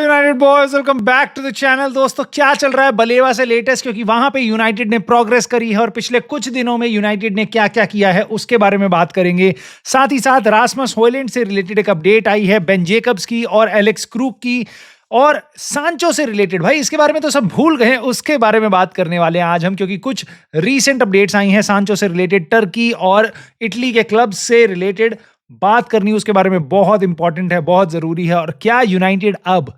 United boys welcome back to the channel. दोस्तों क्या चल रहा है बलेवा से लेटेस्ट, क्योंकि वहां पे यूनाइटेड ने प्रोग्रेस करी है और पिछले कुछ दिनों में यूनाइटेड ने क्या क्या किया है उसके बारे में बात करेंगे। साथ ही साथ रासमस हॉयलैंड से रिलेटेड एक अपडेट आई है, बेन जेकब्स की और एलेक्स क्रूक की और सांचो से रिलेटेड। भाई इसके बारे में तो सब भूल गए हैं, उसके बारे में बात करने वाले हैं आज हम, क्योंकि कुछ रीसेंट अपडेट्स आई हैं सांचो से रिलेटेड, टर्की और इटली के क्लब से रिलेटेड बात करनी उसके बारे में बहुत इंपॉर्टेंट है, बहुत जरूरी है। और क्या यूनाइटेड अब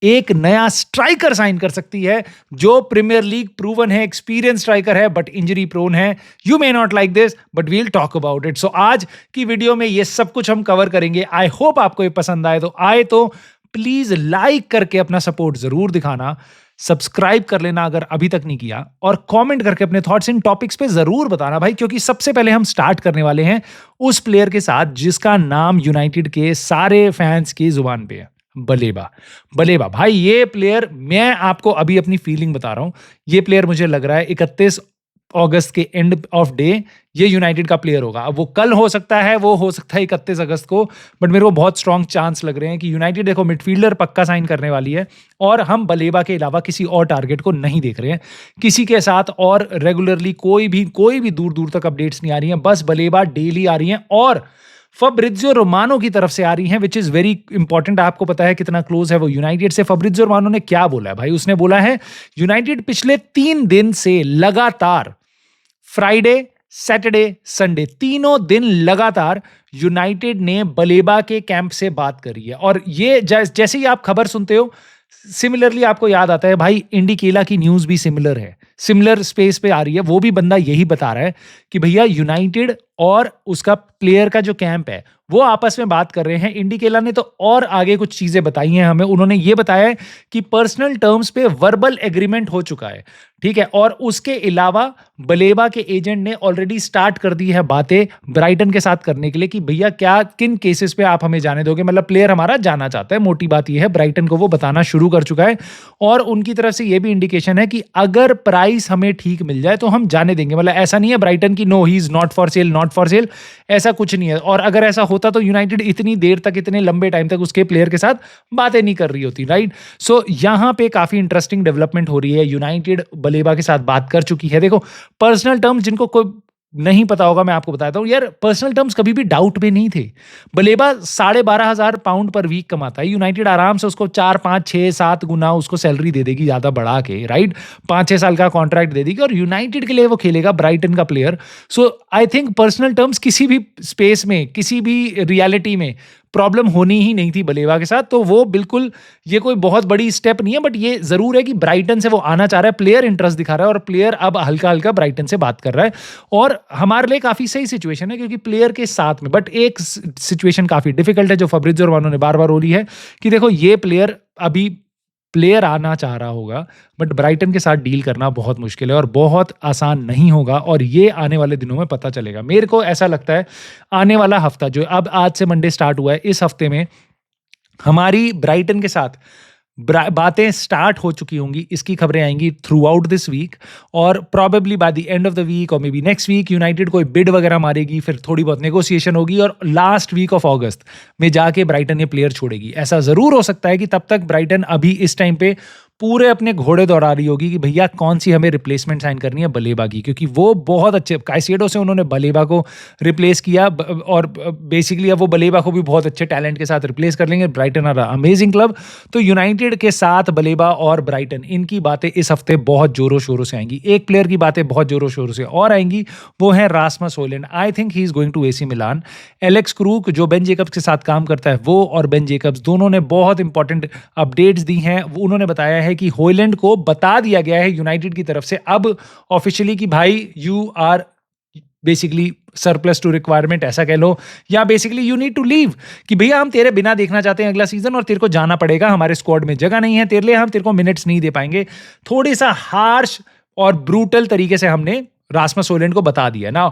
एक नया स्ट्राइकर साइन कर सकती है जो प्रीमियर लीग प्रूवन है, एक्सपीरियंस स्ट्राइकर है बट इंजरी प्रोन है। You may not like this but we'll talk about it. So आज की वीडियो में ये सब कुछ हम कवर करेंगे। आई होप आपको ये पसंद आए तो प्लीज लाइक करके अपना सपोर्ट जरूर दिखाना, सब्सक्राइब कर लेना अगर अभी तक नहीं किया, और कमेंट करके अपने थॉट्स इन टॉपिक्स पे जरूर बताना भाई, क्योंकि सबसे पहले हम स्टार्ट करने वाले हैं उस प्लेयर के साथ जिसका नाम यूनाइटेड के सारे फैंस की जुबान पे है, बलेबा। बलेबा भाई, ये प्लेयर, मैं आपको अभी अपनी फीलिंग बता रहा हूं, ये प्लेयर मुझे लग रहा है 31 अगस्त के एंड ऑफ डे ये यूनाइटेड का प्लेयर होगा। अब वो कल हो सकता है, वो हो सकता है 31 अगस्त को, बट मेरे को बहुत स्ट्रांग चांस लग रहे हैं कि यूनाइटेड देखो मिडफील्डर पक्का साइन करने वाली है और हम बलेबा के अलावा किसी और टारगेट को नहीं देख रहे हैं किसी के साथ। और रेगुलरली कोई भी दूर दूर तक अपडेट्स नहीं आ रही हैं, बस बलेबा डेली आ रही हैं और फब्रिजियो रोमानो की तरफ से आ रही हैं, विच इज वेरी इंपॉर्टेंट। आपको पता है कितना क्लोज है वो यूनाइटेड से। फब्रिजियो रोमानो ने क्या बोला है भाई, उसने बोला है यूनाइटेड पिछले 3 दिन से लगातार, फ्राइडे सैटरडे संडे, तीनों दिन लगातार यूनाइटेड ने बलेबा के कैंप से बात करी है। और ये जैसे ही आप खबर सुनते हो, सिमिलरली आपको याद आता है भाई इंडिकेला की न्यूज भी सिमिलर है, सिमिलर स्पेस पे आ रही है। वो भी बंदा यही बता रहा है कि भैया यूनाइटेड और उसका प्लेयर का जो कैंप है वो आपस में बात कर रहे हैं। इंडिकेला ने तो और आगे कुछ चीजें बताई हैं हमें। उन्होंने ये बताया है कि पर्सनल टर्म्स पे वर्बल एग्रीमेंट हो चुका है, ठीक है। और उसके अलावा बलेबा के एजेंट ने ऑलरेडी स्टार्ट कर दी है बातें ब्राइटन के साथ करने के लिए कि भैया क्या किन केसेस पे आप हमें जाने दोगे, मतलब प्लेयर हमारा जाना चाहता है। मोटी बात यह है, ब्राइटन को वो बताना शुरू कर चुका है। और उनकी तरफ से यह भी इंडिकेशन है कि अगर प्राइस हमें ठीक मिल जाए तो हम जाने देंगे। मतलब ऐसा नहीं है ब्राइटन की no he is not for sale, not for sale, ऐसा कुछ नहीं है। और अगर ऐसा होता तो यूनाइटेड इतनी देर तक, इतने लंबे टाइम तक उसके प्लेयर के साथ बातें नहीं कर रही होती, राइट। सो यहां पे काफी इंटरेस्टिंग डेवलपमेंट हो रही है। यूनाइटेड बलेबा के साथ बात कर चुकी है। देखो पर्सनल टर्म्स जिनको कोई नहीं पता होगा, मैं आपको बताता हूं यार, पर्सनल टर्म्स कभी भी डाउट में नहीं थे। बलेबा 12,500 पाउंड पर वीक कमाता है, यूनाइटेड आराम से उसको 4, 5, 6, 7 गुना उसको सैलरी दे देगी, ज्यादा बढ़ा के, राइट। 5-6 साल का कॉन्ट्रैक्ट दे देगी और यूनाइटेड के लिए वो खेलेगा, ब्राइटन का player. So I think personal terms किसी भी स्पेस में, किसी भी रियलिटी में प्रॉब्लम होनी ही नहीं थी बलेवा के साथ। तो वो बिल्कुल, ये कोई बहुत बड़ी स्टेप नहीं है, बट ये जरूर है कि ब्राइटन से वो आना चाह रहा है, प्लेयर इंटरेस्ट दिखा रहा है और प्लेयर अब हल्का हल्का ब्राइटन से बात कर रहा है। और हमारे लिए काफी सही सिचुएशन है क्योंकि प्लेयर के साथ में, बट एक सिचुएशन काफी डिफिकल्ट है जो फब्रिजियो रोमानो ने बार बार बोली है कि देखो ये प्लेयर आना चाह रहा होगा बट ब्राइटन के साथ डील करना बहुत मुश्किल है और बहुत आसान नहीं होगा। और ये आने वाले दिनों में पता चलेगा। मेरे को ऐसा लगता है आने वाला हफ्ता जो अब आज से मंडे स्टार्ट हुआ है, इस हफ्ते में हमारी ब्राइटन के साथ बातें स्टार्ट हो चुकी होंगी। इसकी खबरें आएंगी थ्रू आउट दिस वीक और probably by the end of the week और maybe next week United कोई बिड वगैरह मारेगी, फिर थोड़ी बहुत नेगोशिएशन होगी और लास्ट वीक ऑफ अगस्त में जाके ब्राइटन ये प्लेयर छोड़ेगी। ऐसा जरूर हो सकता है कि तब तक ब्राइटन अभी इस टाइम पे पूरे अपने घोड़े दौड़ा रही होगी कि भैया कौन सी हमें रिप्लेसमेंट साइन करनी है बलेबा की, क्योंकि वो बहुत अच्छे, काइसेडो से उन्होंने बलेबा को रिप्लेस किया और बेसिकली अब वो बलेबा को भी बहुत अच्छे टैलेंट के साथ रिप्लेस कर लेंगे। Brighton are amazing club. तो यूनाइटेड के साथ बलेबा और ब्राइटन, इनकी बातें इस हफ्ते बहुत जोरों शोरों से आएंगी। एक प्लेयर की बातें बहुत जोरों शोरों से और आएंगी, वो है Rasmus Hojlund. I think he is going to AC Milan. Alex Crook जो बेन जेकब्स के साथ काम करता है, वो और बेन जेकब्स दोनों ने बहुत इंपॉर्टेंट अपडेट्स दी हैं। उन्होंने बताया है कि हॉयलैंड को बता दिया गया है यूनाइटेड की तरफ से अब ऑफिशियली कि भाई you are basically surplus to requirement, ऐसा कह लो, या basically you need to leave, कि भैया हम तेरे बिना देखना चाहते हैं अगला सीजन और तेरे को जाना पड़ेगा, हमारे स्क्वाड में जगह नहीं है तेरे लिए, हम तेरे को मिनट्स नहीं दे पाएंगे। थोड़ी सा हार्श और ब्रूटल तरीके से हमने रासमस हॉयलैंड को बता दिया ना।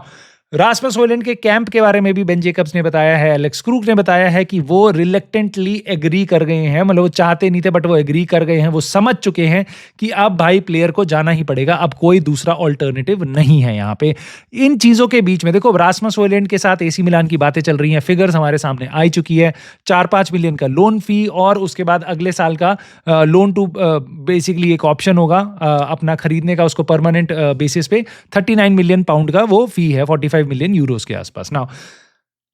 रासमस होयलैंड के कैंप के बारे में भी बेन जेकब्स ने बताया है, एलेक्स क्रूक ने बताया है कि वो रिलक्टेंटली एग्री कर गए हैं, मतलब वो चाहते नहीं थे बट वो एग्री कर गए हैं, वो समझ चुके हैं कि अब भाई प्लेयर को जाना ही पड़ेगा, अब कोई दूसरा ऑल्टरनेटिव नहीं है यहाँ पे। इन चीज़ों के बीच में देखो रासमस होयलैंड के साथ एसी मिलान की बातें चल रही हैं, फिगर्स हमारे सामने आई चुकी है, 4-5 मिलियन का लोन फी और उसके बाद अगले साल का लोन टू बेसिकली एक ऑप्शन होगा अपना खरीदने का उसको परमानेंट बेसिस पे, 39 मिलियन पाउंड का वो फी है, 45 मिलियन यूरोस के आसपास ना।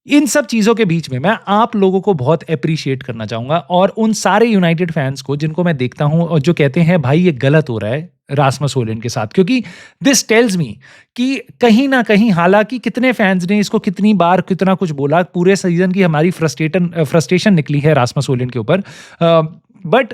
इन सब चीजों के बीच में मैं आप लोगों को बहुत अप्रिशिएट करना चाहूंगा और उन सारे यूनाइटेड फैंस को जिनको मैं देखता हूं और जो कहते हैं भाई ये गलत हो रहा है रासमस होयलैंड के साथ, क्योंकि दिस टेल्स मी कि कहीं ना कहीं हालांकि कितने फैंस ने इसको कितनी बार कितना कुछ बोला, पूरे सीजन की हमारी फ्रस्ट्रेशन निकली है रासमस होयलैंड के ऊपर, बट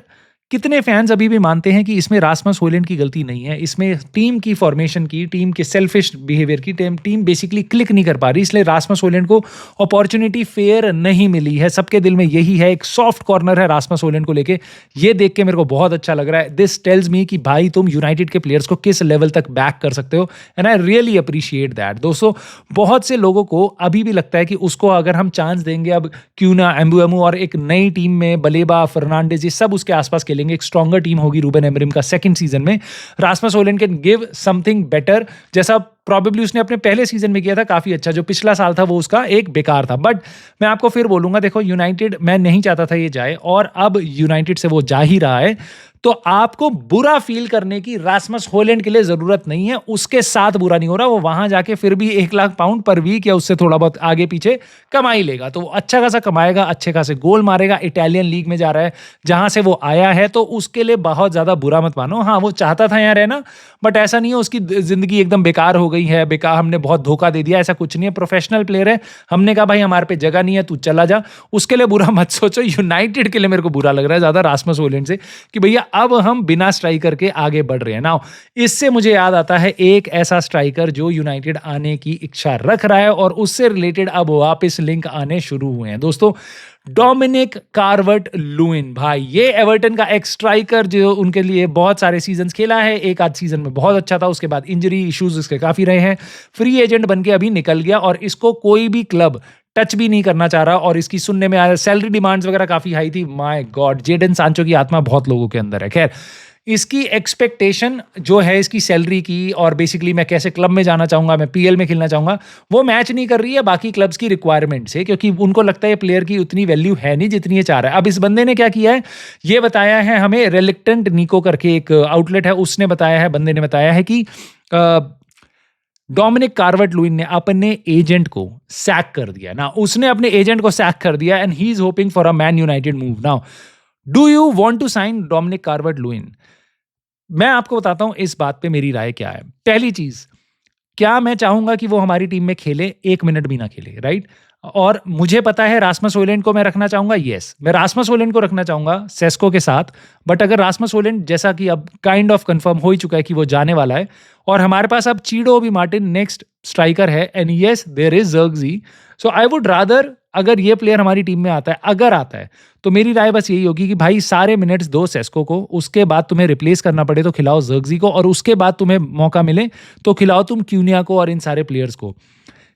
कितने फैंस अभी भी मानते हैं कि इसमें रासमस होयलैंड की गलती नहीं है, इसमें टीम की फॉर्मेशन की, टीम के सेल्फिश बिहेवियर की, टीम बेसिकली क्लिक नहीं कर पा रही, इसलिए रासमस होयलैंड को अपॉर्चुनिटी फेयर नहीं मिली है। सबके दिल में यही है, एक सॉफ्ट कॉर्नर है रासमस होयलैंड को लेके। ये देख के मेरे को बहुत अच्छा लग रहा है। दिस टेल्स मी कि भाई तुम यूनाइटेड के प्लेयर्स को किस लेवल तक बैक कर सकते हो, and I really appreciate that. दोस्तों बहुत से लोगों को अभी भी लगता है कि उसको अगर हम चांस देंगे, अब क्यों ना एम्बुएमो और एक नई टीम में बलेबा, फर्नांडिस, ये सब उसके आसपास खेलेंगे, एक स्ट्रॉन्गर टीम होगी रूबेन एमरिम का सेकंड सीजन में, Rasmus Hojlund can give something better, जैसा प्रॉबेबली उसने अपने पहले सीजन में किया था काफी अच्छा। जो पिछला साल था वो उसका एक बेकार था। बट मैं आपको फिर बोलूंगा, देखो यूनाइटेड, मैं नहीं चाहता था ये जाए और अब यूनाइटेड से वो जा ही रहा है, तो आपको बुरा फील करने की रासमस होयलैंड के लिए जरूरत नहीं है। उसके साथ बुरा नहीं हो रहा, वो वहां जाके फिर भी 1 लाख पाउंड पर वीक या उससे थोड़ा बहुत आगे पीछे कमा ही लेगा, तो वो अच्छा खासा कमाएगा, अच्छे खासे गोल मारेगा, इटालियन लीग में जा रहा है जहां से वो आया है, तो उसके लिए बहुत ज्यादा बुरा मत मानो। हाँ वो चाहता था यहाँ रहना, बट ऐसा नहीं है उसकी जिंदगी एकदम बेकार हो गई है, बेकार हमने बहुत धोखा दे दिया, ऐसा कुछ नहीं है। प्रोफेशनल प्लेयर है, हमने कहा भाई हमारे पे जगह नहीं है, तू चला जा, उसके लिए बुरा मत सोचो। यूनाइटेड के लिए मेरे को बुरा लग रहा है ज्यादा रासमस होयलैंड से कि भैया अब हम बिना स्ट्राइकर के आगे बढ़ रहे हैं ना। इससे मुझे याद आता है एक ऐसा स्ट्राइकर जो यूनाइटेड आने की इच्छा रख रहा है और उससे रिलेटेड अब वापस लिंक आने शुरू हुए हैं दोस्तों, डोमिनिक कार्वर्ट लुइन। भाई ये एवर्टन का एक स्ट्राइकर जो उनके लिए बहुत सारे सीजन्स खेला है, एक आध सीजन में बहुत अच्छा था, उसके बाद इंजरी इश्यूज इसके काफी रहे हैं, फ्री एजेंट बनके अभी निकल गया और इसको कोई भी क्लब टच भी नहीं करना चाह रहा। और इसकी सुनने में आया सैलरी डिमांड्स वगैरह काफी हाई थी। माय गॉड, जेडन सांचो की आत्मा बहुत लोगों के अंदर है। खैर इसकी एक्सपेक्टेशन जो है इसकी सैलरी की, और बेसिकली मैं कैसे क्लब में जाना चाहूंगा, मैं पीएल में खेलना चाहूंगा, वो मैच नहीं कर रही है बाकी क्लब्स की रिक्वायरमेंट से, क्योंकि उनको लगता है प्लेयर की उतनी वैल्यू है नहीं जितनी ये चाह रहा है। अब इस बंदे ने क्या किया है, ये बताया है हमें, रिलेक्टेंट निको करके एक आउटलेट है, उसने बताया है, बंदे ने बताया है कि डोमिनिक कार्वर्ट लुइन ने अपने एजेंट को सैक कर दिया ना, उसने अपने एजेंट को सैक कर दिया and he is hoping for a Man United move. Now do you want to sign Dominic Calvert Lewin? मैं आपको बताता हूं इस बात पे मेरी राय क्या है। पहली चीज, क्या मैं चाहूंगा कि वो हमारी टीम में खेले? 1 मिनट भी ना खेले, राइट? और मुझे पता है रासमस होयलैंड को मैं रखना चाहूंगा, यस मैं रासमस होयलैंड को रखना चाहूंगा सेस्को के साथ। बट अगर रासमस होयलैंड, जैसा कि अब काइंड ऑफ कंफर्म हो ही चुका है कि वो जाने वाला है, और हमारे पास अब चीडो भी मार्टिन नेक्स्ट स्ट्राइकर है, and yes there is Zirkzee, so I would rather, अगर ये प्लेयर हमारी टीम में आता है, अगर आता है, तो मेरी राय बस यही होगी कि भाई सारे मिनट्स दो सेस्को को, उसके बाद तुम्हें रिप्लेस करना पड़े तो खिलाओ जर्गजी को, और उसके बाद तुम्हें मौका मिले तो खिलाओ तुम क्यूनिया को और इन सारे प्लेयर्स को।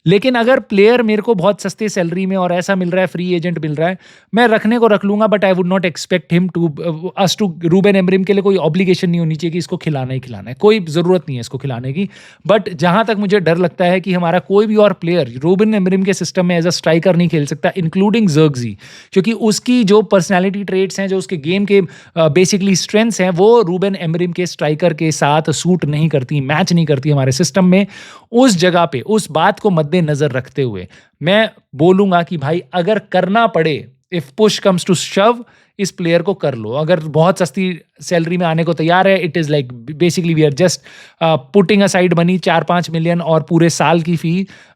लेकिन अगर प्लेयर मेरे को बहुत सस्ते सैलरी में और ऐसा मिल रहा है, फ्री एजेंट मिल रहा है, मैं रखने को रख लूंगा, but I would not expect him to us to, Ruben Amorim के लिए कोई ऑब्लिगेशन नहीं होनी चाहिए कि इसको खिलाना ही खिलाना है, कोई जरूरत नहीं है इसको खिलाने की। बट जहां तक मुझे डर लगता है कि हमारा कोई भी और प्लेयर रूबेन एमरिम के सिस्टम में एज अ स्ट्राइकर नहीं खेल सकता, इंक्लूडिंग जर्गजी, क्योंकि उसकी जो पर्सनैलिटी ट्रेट्स हैं, जो उसके गेम के बेसिकली स्ट्रेंथ्स हैं, वो रूबेन एमरिम के स्ट्राइकर के साथ सूट नहीं करती, मैच नहीं करती हमारे सिस्टम में। उस जगह पे उस बात को मद्देनजर रखते हुए मैं बोलूंगा कि भाई अगर करना पड़े, इफ पुश कम्स टू शव, इस प्लेयर को कर लो। अगर बहुत सस्ती सैलरी में आने को तैयार है, it is like basically we are just putting aside money, 4-5 million और पूरे साल की फी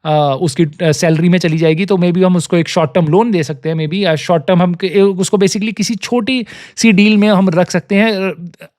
उसकी सैलरी में चली जाएगी, तो मे बी हम उसको एक शॉर्ट टर्म लोन दे सकते हैं, मे बी शॉर्ट टर्म हम उसको बेसिकली किसी छोटी सी डील में हम रख सकते हैं।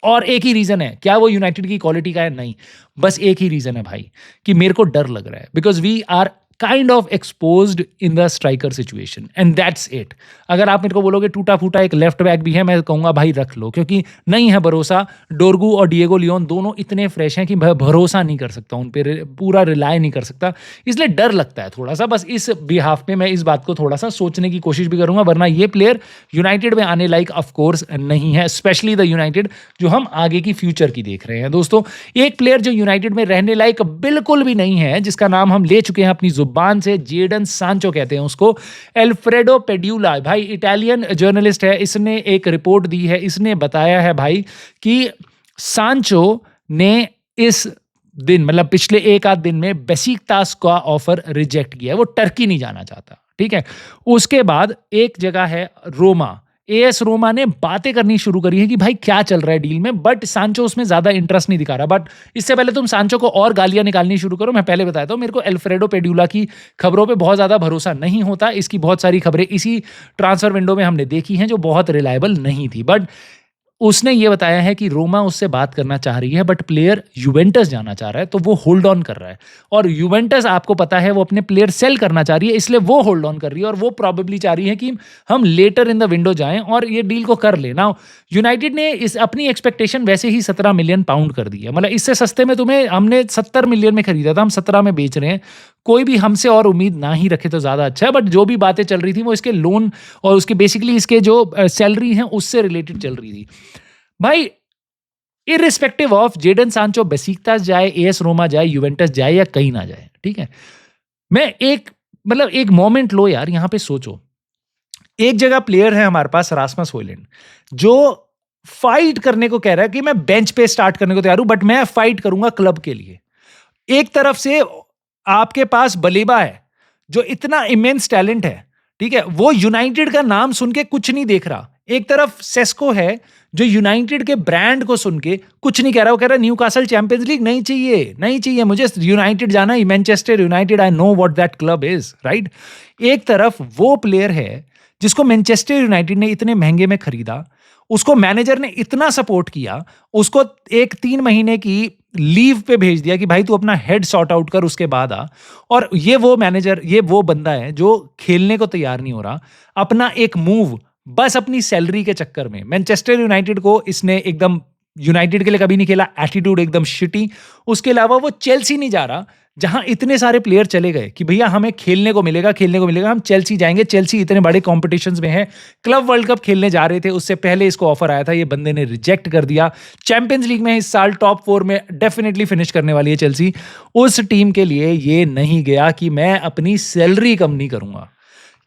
और एक ही रीजन है, क्या वो यूनाइटेड की क्वालिटी का है? नहीं, बस एक ही रीजन है भाई, कि मेरे को डर लग रहा है, because we are kind of exposed in the striker situation and that's it. अगर आप मेरे को बोलोगे टूटा फूटा एक लेफ्ट बैक भी है, मैं कहूंगा भाई रख लो, क्योंकि नहीं है भरोसा। डोरगू और डिएगो लियोन दोनों इतने फ्रेश हैं कि मैं भरोसा नहीं कर सकता उन पर, पूरा रिलाय नहीं कर सकता, इसलिए डर लगता है थोड़ा सा। बस इस बिहाफ पे मैं इस बात को थोड़ा सा सोचने की कोशिश भी करूंगा, वरना ये प्लेयर यूनाइटेड में आने लायक ऑफ कोर्स नहीं है, स्पेशली द यूनाइटेड जो हम आगे की फ्यूचर की देख रहे हैं। दोस्तों, एक प्लेयर जो यूनाइटेड में रहने लायक बिल्कुल भी नहीं है, जिसका नाम हम ले चुके हैं अपनी जुबान से, जेडन सांचो कहते हैं उसको, एल्फ्रेडो पेड्यूला। भाई इटालियन जर्नलिस्ट है, इसने एक रिपोर्ट दी है, इसने बताया है भाई कि सांचो ने इस दिन, मतलब पिछले एक आध दिन में बेसिकतास का ऑफर रिजेक्ट किया है, वो टर्की नहीं जाना चाहता, ठीक है। उसके बाद एक जगह है रोमा, एएस रोमा ने बातें करनी शुरू करी है कि भाई क्या चल रहा है डील में, बट सांचो उसमें ज्यादा इंटरेस्ट नहीं दिखा रहा। बट इससे पहले तुम सांचो को और गालियां निकालनी शुरू करो, मैं पहले बताया था मेरे को एल्फ्रेडो पेड्यूला की खबरों पे बहुत ज्यादा भरोसा नहीं होता। इसकी बहुत सारी खबरें इसी ट्रांसफर विंडो में हमने देखी हैं जो बहुत रिलायबल नहीं थी, बट उसने ये बताया है कि रोमा उससे बात करना चाह रही है, बट प्लेयर यूवेंटस जाना चाह रहा है, तो वो होल्ड ऑन कर रहा है। और यूवेंटस आपको पता है वो अपने प्लेयर सेल करना चाह रही है, इसलिए वो होल्ड ऑन कर रही है, और वो प्रॉबेबली चाह रही है कि हम लेटर इन द विंडो जाएं और ये डील को कर लेना। यूनाइटेड ने इस अपनी एक्सपेक्टेशन वैसे ही 17 मिलियन पाउंड कर दी है, मतलब इससे सस्ते में तुम्हें हमने 70 मिलियन में खरीदा था, हम 17 में बेच रहे हैं। कोई भी हमसे और उम्मीद ना ही रखे तो ज्यादा अच्छा है, बट जो भी बातें चल रही थी वो इसके लोन और उसके बेसिकली इसके जो सैलरी है उससे रिलेटेड चल रही थी। भाई इररिस्पेक्टिव ऑफ जेडन सांचो बेसिकतास जाए, एएस रोमा जाए, यूवेंटस जाए या कहीं ना जाए, ठीक है, मैं एक मोमेंट लो यार, यहां पे सोचो। एक जगह प्लेयर है हमारे पास रासमस होयलैंड, जो फाइट करने को कह रहा है कि मैं बेंच पे स्टार्ट करने को तैयार हूं, बट मैं फाइट करूंगा क्लब के लिए। एक तरफ से आपके पास बलेबा है जो इतना इमेंस टैलेंट है, ठीक है, वो यूनाइटेड का नाम सुन के कुछ नहीं देख रहा। एक तरफ सेस्को है जो यूनाइटेड के ब्रांड को सुन के कुछ नहीं कह रहा, वो कह रहा न्यूकासल चैंपियंस लीग नहीं चाहिए, नहीं चाहिए मुझे, यूनाइटेड जाना है, Manchester United, I know what that club is, right. एक तरफ वो प्लेयर है जिसको मैनचेस्टर यूनाइटेड ने इतने महंगे में खरीदा, उसको मैनेजर ने इतना सपोर्ट किया, उसको एक 3 महीने की लीव पे भेज दिया कि भाई तू अपना हेड सॉर्ट आउट कर, उसके बाद आ। और ये वो मैनेजर, ये वो बंदा है जो खेलने को तैयार नहीं हो रहा। अपना एक मूव बस अपनी सैलरी के चक्कर में, मैनचेस्टर यूनाइटेड को इसने एकदम, यूनाइटेड के लिए कभी नहीं खेला, एटीट्यूड एकदम शिटी। उसके अलावा वो चेल्सी नहीं जा रहा, जहां इतने सारे प्लेयर चले गए कि भैया हमें खेलने को मिलेगा, हम चेल्सी जाएंगे, चेल्सी इतने बड़े कॉम्पिटिशंस में है, क्लब वर्ल्ड कप खेलने जा रहे थे, उससे पहले इसको ऑफर आया था, ये बंदे ने रिजेक्ट कर दिया। चैंपियंस लीग में इस साल टॉप 4 में डेफिनेटली फिनिश करने वाली है चेल्सी, उस टीम के लिए ये नहीं गया कि मैं अपनी सैलरी कम नहीं करूंगा।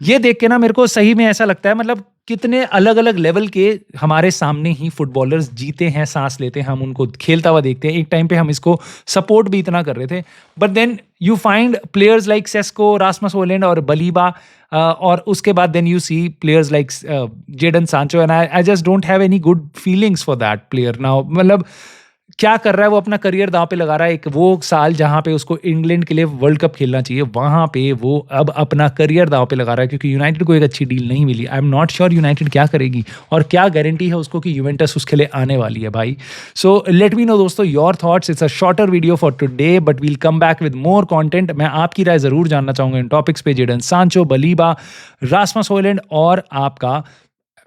ये देख के ना मेरे को सही में ऐसा लगता है, मतलब कितने अलग अलग लेवल के हमारे सामने ही फुटबॉलर्स जीते हैं, सांस लेते हैं, हम उनको खेलता हुआ देखते हैं। एक टाइम पे हम इसको सपोर्ट भी इतना कर रहे थे, but then you find players like Sesko, Rasmus Hojlund और बलीबा, और उसके बाद then you see players like Jadon Sancho, and I just don't have any good feelings for that player now. मतलब क्या कर रहा है वो, अपना करियर दांव पे लगा रहा है। एक वो साल जहां पे उसको इंग्लैंड के लिए वर्ल्ड कप खेलना चाहिए, वहां पे वो अब अपना करियर दांव पे लगा रहा है, क्योंकि यूनाइटेड को एक अच्छी डील नहीं मिली। I am not sure United क्या करेगी, और क्या गारंटी है उसको कि यूवेंटस उसके लिए आने वाली है भाई। सो लेट मी नो दोस्तों your thoughts. It's a shorter video for today, but we'll come back with more content. मैं आपकी राय जरूर जानना चाहूंगा इन टॉपिक्स पे, जेडन सांचो, बलीबा, रासमस होयलैंड और आपका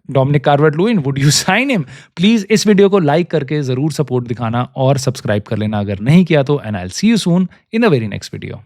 Dominic Calvert Lewin, would you sign him? Please इस वीडियो को लाइक करके जरूर सपोर्ट दिखाना और सब्सक्राइब कर लेना अगर नहीं किया तो, and I will see you soon in the very next video.